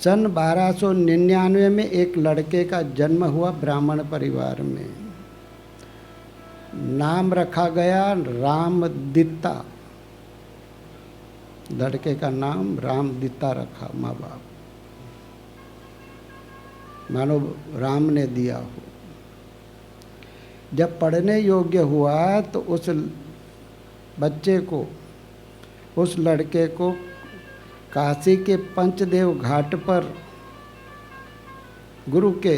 सन 1299 में एक लड़के का जन्म हुआ ब्राह्मण परिवार में। नाम रखा गया रामदित्ता। लड़के का नाम रामदित्ता रखा माँ बाप, मानो राम ने दिया हो। जब पढ़ने योग्य हुआ तो उस बच्चे को, उस लड़के को काशी के पंचदेव घाट पर गुरु के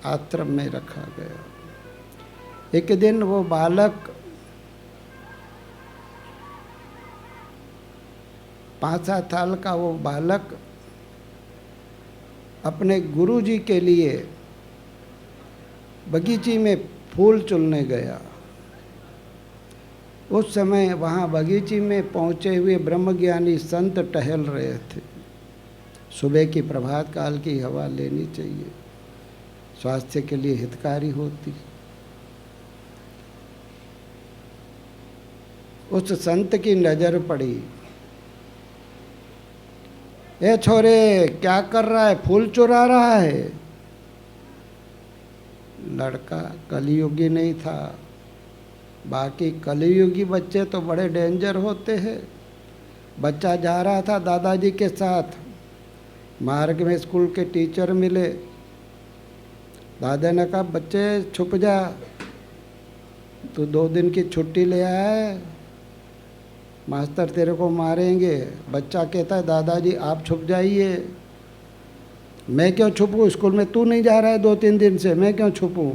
आश्रम में रखा गया। एक दिन वो बालक 5-7 साल का वो बालक अपने गुरुजी के लिए बगीचे में फूल चुनने गया। उस समय वहाँ बगीचे में पहुँचे हुए ब्रह्मज्ञानी संत टहल रहे थे। सुबह की प्रभात काल की हवा लेनी चाहिए, स्वास्थ्य के लिए हितकारी होती। उस संत की नज़र पड़ी। ए छोरे, क्या कर रहा है? फूल चुरा रहा है। लड़का कलियुगी नहीं था। बाकी कलियुगी बच्चे तो बड़े डेंजर होते हैं। बच्चा जा रहा था दादाजी के साथ, मार्ग में स्कूल के टीचर मिले। दादा ने कहा, बच्चे छुप जा, तू 2 दिन की छुट्टी ले आया है, मास्टर तेरे को मारेंगे। बच्चा कहता है, दादाजी आप छुप जाइए। मैं क्यों छुपूँ? स्कूल में तू नहीं जा रहा है 2-3 दिन से, मैं क्यों छुपूँ?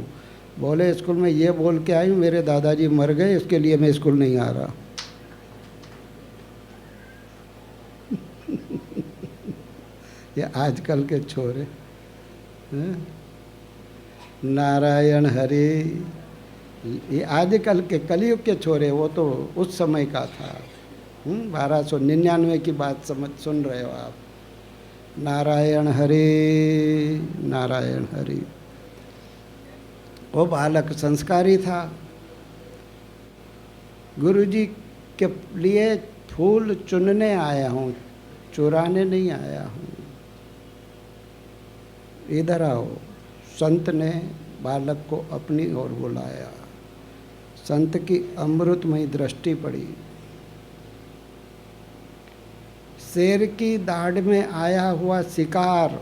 बोले, स्कूल में ये बोल के आई हूँ मेरे दादाजी मर गए, इसके लिए मैं स्कूल नहीं आ रहा। ये आजकल के छोरे हैं? नारायण हरि, ये आजकल के कलयुग के छोरे, वो तो उस समय का था। 1299 की बात सुन रहे हो आप। नारायण हरि, नारायण हरि। वो बालक संस्कारी था। गुरुजी के लिए फूल चुनने आया हूँ, चुराने नहीं आया हूँ। इधर आओ। संत ने बालक को अपनी ओर बुलाया। संत की अमृतमयी दृष्टि पड़ी। शेर की दाढ़ में आया हुआ शिकार,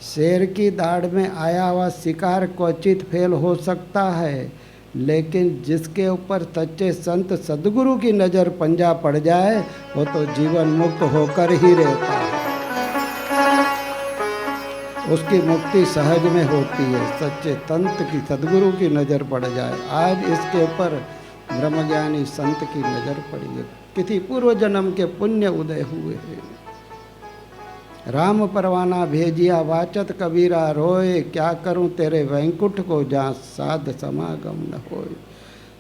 शेर की दाढ़ में आया हुआ शिकार क्वचित फेल हो सकता है, लेकिन जिसके ऊपर सच्चे संत सद्गुरु की नज़र पंजा पड़ जाए, वो तो जीवन मुक्त होकर ही रहता है। उसकी मुक्ति सहज में होती है। सच्चे संत की, सद्गुरु की नज़र पड़ जाए। आज इसके ऊपर ब्रह्मज्ञानी संत की नज़र पड़ी है। किसी पूर्व जन्म के पुण्य उदय हुए हैं। राम परवाना भेजिया वाचत कबीरा रोए, क्या करूं तेरे वैंकुट को जहाँ साध समागम न होए।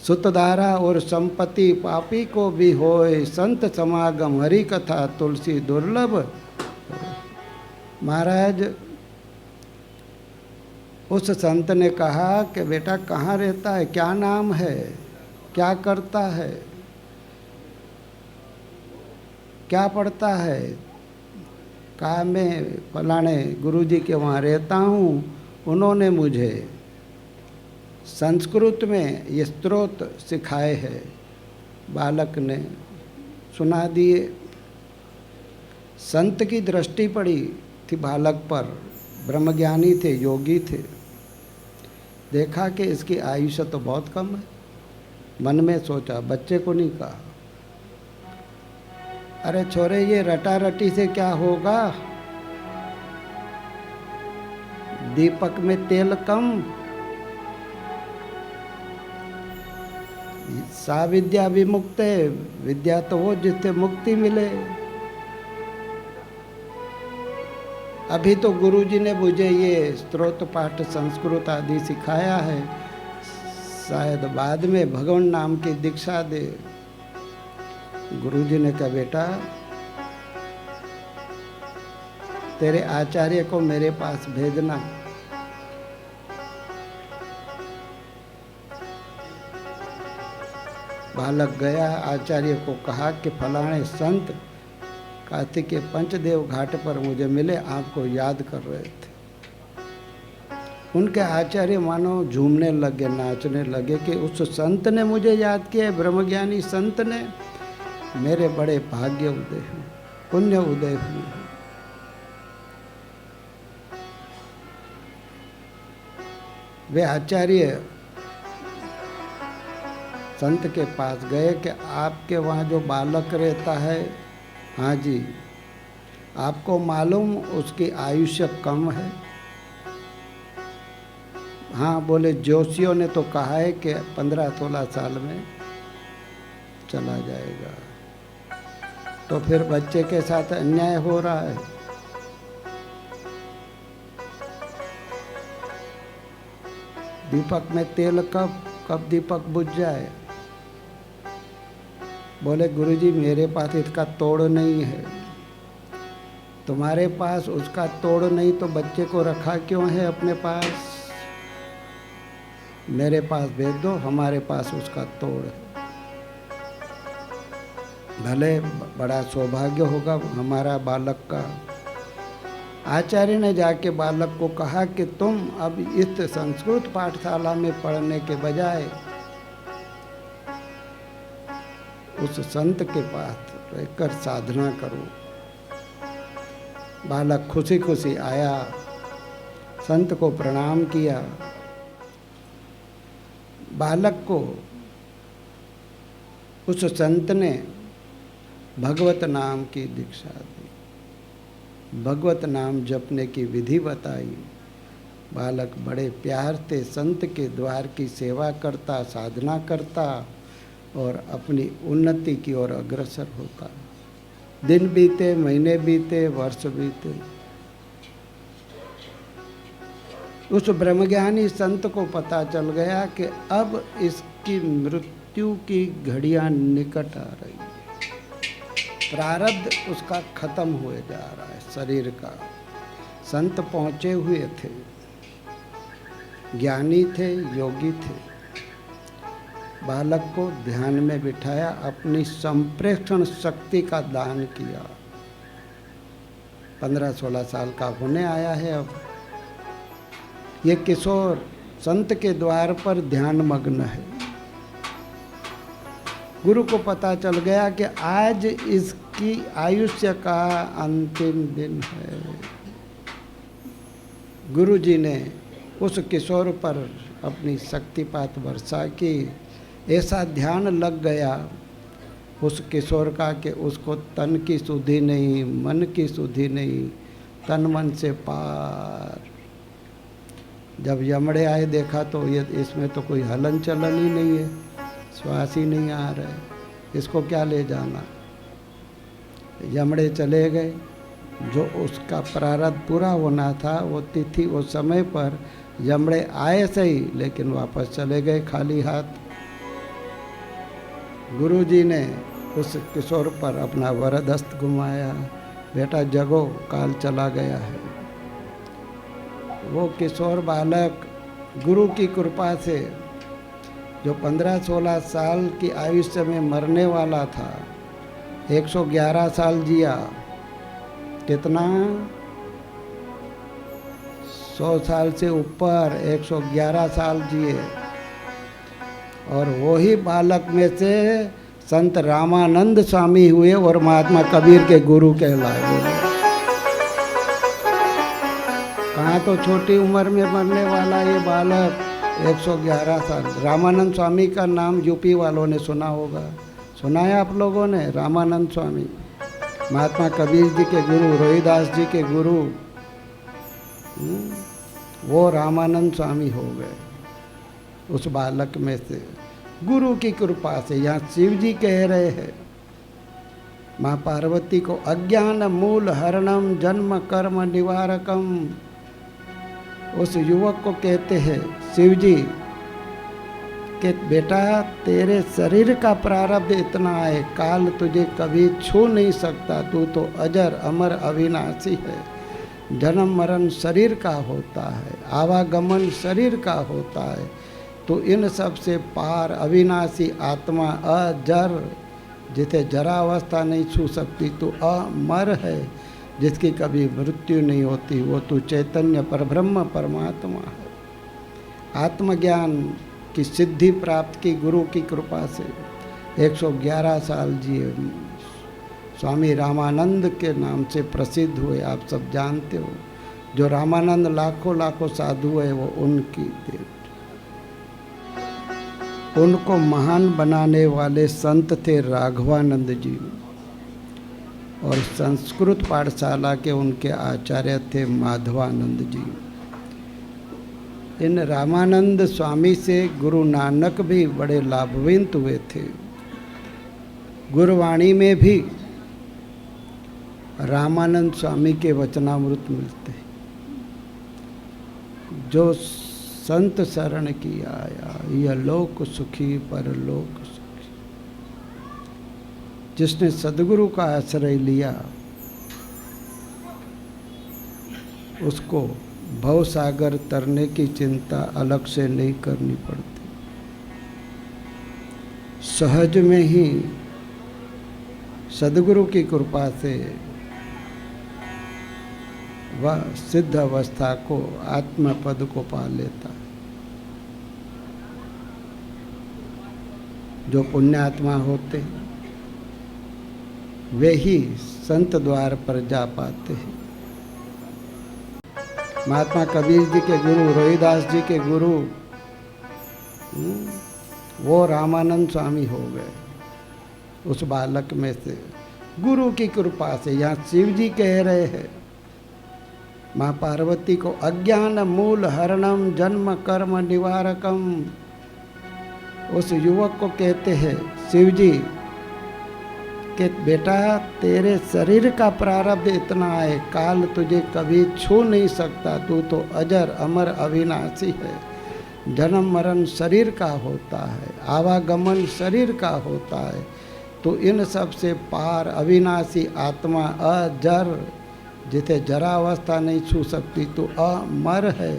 सुतधारा और संपत्ति पापी को भी होए, संत समागम हरि कथा तुलसी दुर्लभ। महाराज, उस संत ने कहा कि बेटा कहाँ रहता है, क्या नाम है, क्या करता है, क्या पढ़ता है? कहा, मैं फलाने गुरुजी के वहाँ रहता हूँ, उन्होंने मुझे संस्कृत में ये स्तोत्र सिखाए हैं। बालक ने सुना दिए। संत की दृष्टि पड़ी थी बालक पर। ब्रह्मज्ञानी थे, योगी थे। देखा कि इसकी आयुष्य तो बहुत कम है। मन में सोचा, बच्चे को नहीं कहा, अरे छोरे ये रटा रटी से क्या होगा, दीपक में तेल कम, सा विद्या विमुक्त है, विद्या तो वो जिससे मुक्ति मिले। अभी तो गुरुजी ने मुझे ये स्तोत्र पाठ संस्कृत आदि सिखाया है, शायद बाद में भगवान नाम की दीक्षा दे। गुरुजी ने कहा, बेटा तेरे आचार्य को मेरे पास भेजना। बालक गया, आचार्य को कहा कि फलाने संत काशी के पंचदेव घाट पर मुझे मिले, आपको याद कर रहे थे। उनके आचार्य मानो झूमने लगे, नाचने लगे कि उस संत ने मुझे याद किया, ब्रह्मज्ञानी संत ने। मेरे बड़े भाग्य उदय हुए, पुण्य उदय हुए। वे आचार्य संत के पास गए कि आपके वहाँ जो बालक रहता है, हाँ जी, आपको मालूम उसकी आयुष्य कम है? हाँ, बोले जोशियों ने तो कहा है कि 15-16 साल में चला जाएगा। तो फिर बच्चे के साथ अन्याय हो रहा है। दीपक में तेल कब दीपक बुझ जाए? बोले गुरुजी मेरे पास इसका तोड़ नहीं है। तुम्हारे पास उसका तोड़ नहीं तो बच्चे को रखा क्यों है अपने पास? मेरे पास भेज दो, हमारे पास उसका तोड़ है। भले बड़ा सौभाग्य होगा हमारा बालक का। आचार्य ने जाके बालक को कहा कि तुम अब इस संस्कृत पाठशाला में पढ़ने के बजाय उस संत के पास रहकर साधना करो। बालक खुशी खुशी आया, संत को प्रणाम किया। बालक को उस संत ने भगवत नाम की दीक्षा दी, भगवत नाम जपने की विधि बताई। बालक बड़े प्यार से संत के द्वार की सेवा करता, साधना करता और अपनी उन्नति की ओर अग्रसर होता। दिन बीते, महीने बीते, वर्ष बीते। उस ब्रह्मज्ञानी संत को पता चल गया कि अब इसकी मृत्यु की घड़ियां निकट आ रही है। प्रारब्ध उसका खत्म हुए जा रहा है शरीर का। संत पहुंचे हुए थे, ज्ञानी थे, योगी थे। बालक को ध्यान में बिठाया, अपनी संप्रेक्षण शक्ति का दान किया। 15-16 साल का होने आया है अब। ये किशोर संत के द्वार पर ध्यान मग्न है। गुरु को पता चल गया कि आज इसकी आयुष्य का अंतिम दिन है। गुरु जी ने उस किशोर पर अपनी शक्तिपात वर्षा की। ऐसा ध्यान लग गया उस किशोर का कि उसको तन की सुधि नहीं, मन की सुधि नहीं, तन मन से पार। जब यमड़े आए देखा तो ये इसमें तो कोई हलन चलन ही नहीं है, श्वास ही नहीं आ रहा है, इसको क्या ले जाना। यमड़े चले गए। जो उसका प्रारब्ध पूरा होना था वो तिथि, वो समय पर यमड़े आए सही, लेकिन वापस चले गए खाली हाथ। गुरु जी ने उस किशोर पर अपना वरदस्त घुमाया, बेटा जगो, काल चला गया है। वो किशोर बालक गुरु की कृपा से जो 15-16 साल की आयुष्य में मरने वाला था, 111 साल जिया। कितना? 100 साल से ऊपर 111 साल जिए। और वही बालक में से संत रामानंद स्वामी हुए और महात्मा कबीर के गुरु कहलाए। कहाँ तो छोटी उम्र में मरने वाला ये बालक 111 साल। रामानंद स्वामी का नाम यूपी वालों ने सुना होगा, सुना है आप लोगों ने? रामानंद स्वामी महात्मा कबीर जी के गुरु, रोहिदास जी के गुरु, वो रामानंद स्वामी हो गए उस बालक में से, गुरु की कृपा से। यहाँ शिव जी कह रहे हैं माँ पार्वती को, अज्ञान मूल हरणम जन्म कर्म निवारकम। उस युवक को कहते हैं शिव जी कि बेटा तेरे शरीर का प्रारब्ध इतना है, काल तुझे कभी छू नहीं सकता, तू तो अजर अमर अविनाशी है। जन्म मरण शरीर का होता है, आवागमन शरीर का होता है, तो इन सब से पार अविनाशी आत्मा, अजर जिसे जरा अवस्था नहीं छू सकती, तू अमर है जिसकी कभी मृत्यु नहीं होती, वो तू चैतन्य परब्रह्म परमात्मा है। आत्मज्ञान की सिद्धि प्राप्त की गुरु की कृपा से। 111 साल जिए, स्वामी रामानंद के नाम से प्रसिद्ध हुए, आप सब जानते हो। जो रामानंद लाखों लाखों साधु है वो उनकी देन। उनको महान बनाने वाले संत थे राघवानंद जी, और संस्कृत पाठशाला के उनके आचार्य थे माधवानंद जी। इन रामानंद स्वामी से गुरु नानक भी बड़े लाभान्वित हुए थे। गुरुवाणी में भी रामानंद स्वामी के वचनामृत मिलते हैं। जो संत शरण की आया, यह लोक सुखी परलोक सुखी। जिसने सदगुरु का आश्रय लिया उसको भवसागर तरने की चिंता अलग से नहीं करनी पड़ती। सहज में ही सदगुरु की कृपा से वह सिद्ध अवस्था को, आत्मपद को पा लेता है। जो पुण्यात्मा होते वे ही संत द्वार पर जा पाते हैं। महात्मा कबीर जी के गुरु, रोहिदास जी के गुरु वो रामानंद स्वामी हो गए उस बालक में से, गुरु की कृपा से। यहाँ शिव जी कह रहे हैं माँ पार्वती को, अज्ञान मूल हरणम जन्म कर्म निवारकम। उस युवक को कहते हैं शिव जी कि बेटा तेरे शरीर का प्रारब्ध इतना है, काल तुझे कभी छू नहीं सकता, तू तो अजर अमर अविनाशी है। जन्म मरण शरीर का होता है, आवागमन शरीर का होता है, तो इन सब से पार अविनाशी आत्मा अजर, जिसे जरा अवस्था नहीं छू सकती, तो अमर है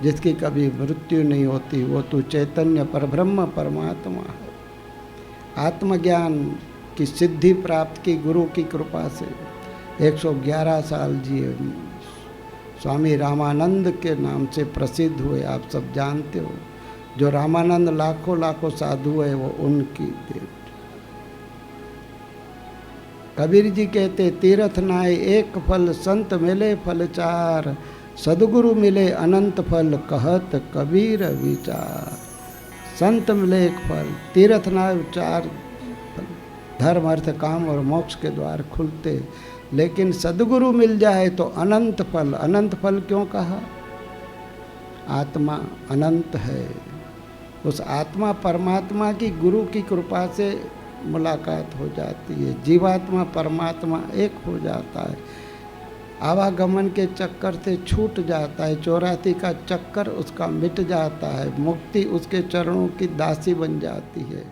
जिसकी कभी मृत्यु नहीं होती, वो तू चैतन्य परब्रह्म परमात्मा है। आत्मज्ञान की सिद्धि प्राप्त की गुरु की कृपा से। 111 साल जिए, स्वामी रामानंद के नाम से प्रसिद्ध हुए, आप सब जानते हो। जो रामानंद लाखों लाखों साधु है वो उनकी देन। कबीर जी कहते तीर्थ नाय एक फल, संत मिले फल चार, सदगुरु मिले अनंत फल, कहत कबीर विचार। संत मिले एक फल, तीर्थ नाय चार फल, धर्म अर्थ काम और मोक्ष के द्वार खुलते, लेकिन सदगुरु मिल जाए तो अनंत फल। अनंत फल क्यों कहा? आत्मा अनंत है। उस आत्मा परमात्मा की गुरु की कृपा से मुलाकात हो जाती है। जीवात्मा परमात्मा एक हो जाता है, आवागमन के चक्कर से छूट जाता है, 84 का चक्कर उसका मिट जाता है, मुक्ति उसके चरणों की दासी बन जाती है।